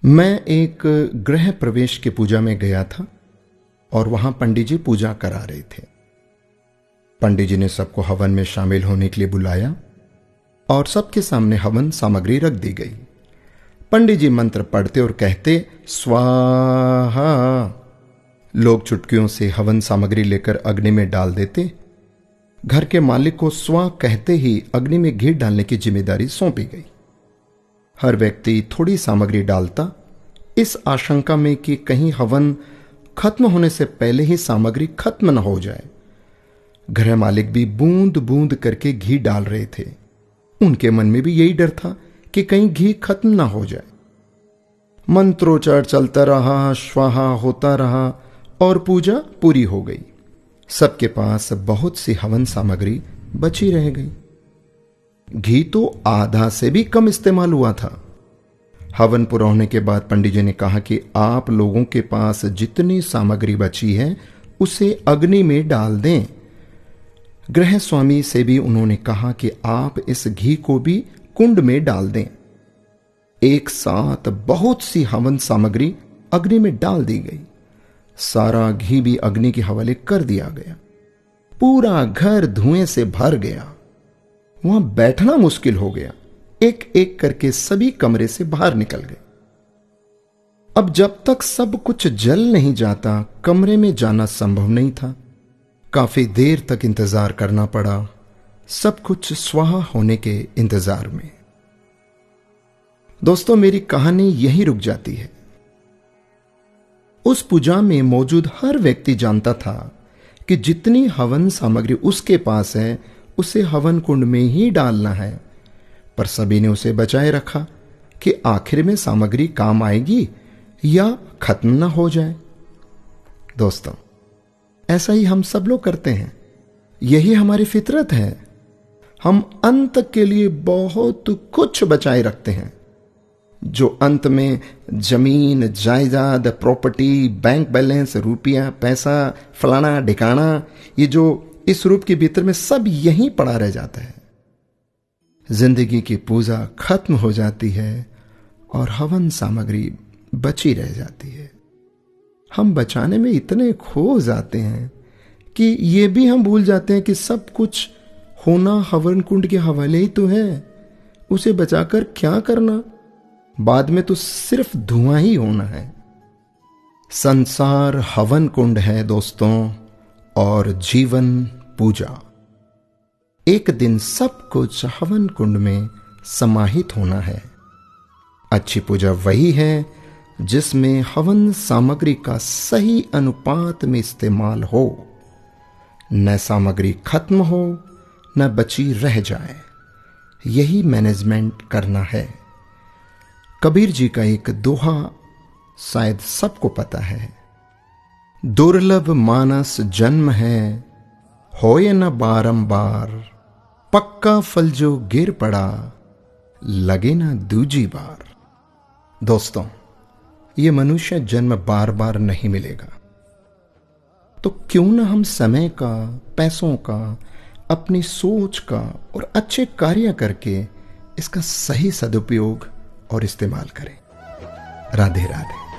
मैं एक गृह प्रवेश की पूजा में गया था और वहां पंडित जी पूजा करा रहे थे। पंडित जी ने सबको हवन में शामिल होने के लिए बुलाया और सबके सामने हवन सामग्री रख दी गई। पंडित जी मंत्र पढ़ते और कहते स्वाहा। लोग चुटकियों से हवन सामग्री लेकर अग्नि में डाल देते। घर के मालिक को स्वा कहते ही अग्नि में घी डालने की जिम्मेदारी सौंपी गई। हर व्यक्ति थोड़ी सामग्री डालता, इस आशंका में कि कहीं हवन खत्म होने से पहले ही सामग्री खत्म न हो जाए। गृह मालिक भी बूंद बूंद करके घी डाल रहे थे। उनके मन में भी यही डर था कि कहीं घी खत्म ना हो जाए। मंत्रोच्चार चलता रहा, स्वाहा होता रहा और पूजा पूरी हो गई। सबके पास बहुत सी हवन सामग्री बची रह गई। घी तो आधा से भी कम इस्तेमाल हुआ था। हवन पूरा होने के बाद पंडित जी ने कहा कि आप लोगों के पास जितनी सामग्री बची है उसे अग्नि में डाल दें। गृह स्वामी से भी उन्होंने कहा कि आप इस घी को भी कुंड में डाल दें। एक साथ बहुत सी हवन सामग्री अग्नि में डाल दी गई। सारा घी भी अग्नि के हवाले कर दिया गया। पूरा घर धुएं से भर गया। वहां बैठना मुश्किल हो गया। एक एक करके सभी कमरे से बाहर निकल गए। अब जब तक सब कुछ जल नहीं जाता, कमरे में जाना संभव नहीं था। काफी देर तक इंतजार करना पड़ा, सब कुछ स्वाहा होने के इंतजार में। दोस्तों, मेरी कहानी यहीं रुक जाती है। उस पूजा में मौजूद हर व्यक्ति जानता था कि जितनी हवन सामग्री उसके पास है उसे हवन कुंड में ही डालना है, पर सभी ने उसे बचाए रखा कि आखिर में सामग्री काम आएगी या खत्म ना हो जाए। दोस्तों, ऐसा ही हम सब लोग करते हैं। यही हमारी फितरत है। हम अंत के लिए बहुत कुछ बचाए रखते हैं, जो अंत में जमीन, जायदाद, प्रॉपर्टी, बैंक बैलेंस, रुपया, पैसा, फलाना ढिकाना, ये जो इस रूप के भीतर में सब यहीं पड़ा रह जाता है। जिंदगी की पूजा खत्म हो जाती है और हवन सामग्री बची रह जाती है। हम बचाने में इतने खो जाते हैं कि ये भी हम भूल जाते हैं कि सब कुछ होना हवन कुंड के हवाले ही तो है। उसे बचाकर क्या करना? बाद में तो सिर्फ धुआं ही होना है। संसार हवन कुंड है दोस्तों, और जीवन पूजा। एक दिन सब कुछ हवन कुंड में समाहित होना है। अच्छी पूजा वही है जिसमें हवन सामग्री का सही अनुपात में इस्तेमाल हो, न सामग्री खत्म हो न बची रह जाए। यही मैनेजमेंट करना है। कबीर जी का एक दोहा शायद सबको पता है, दुर्लभ मानस जन्म है, होए न बारंबार, पक्का फल जो गिर पड़ा, लगे ना दूजी बार। दोस्तों, ये मनुष्य जन्म बार बार नहीं मिलेगा, तो क्यों ना हम समय का, पैसों का, अपनी सोच का और अच्छे कार्य करके इसका सही सदुपयोग और इस्तेमाल करें। राधे राधे।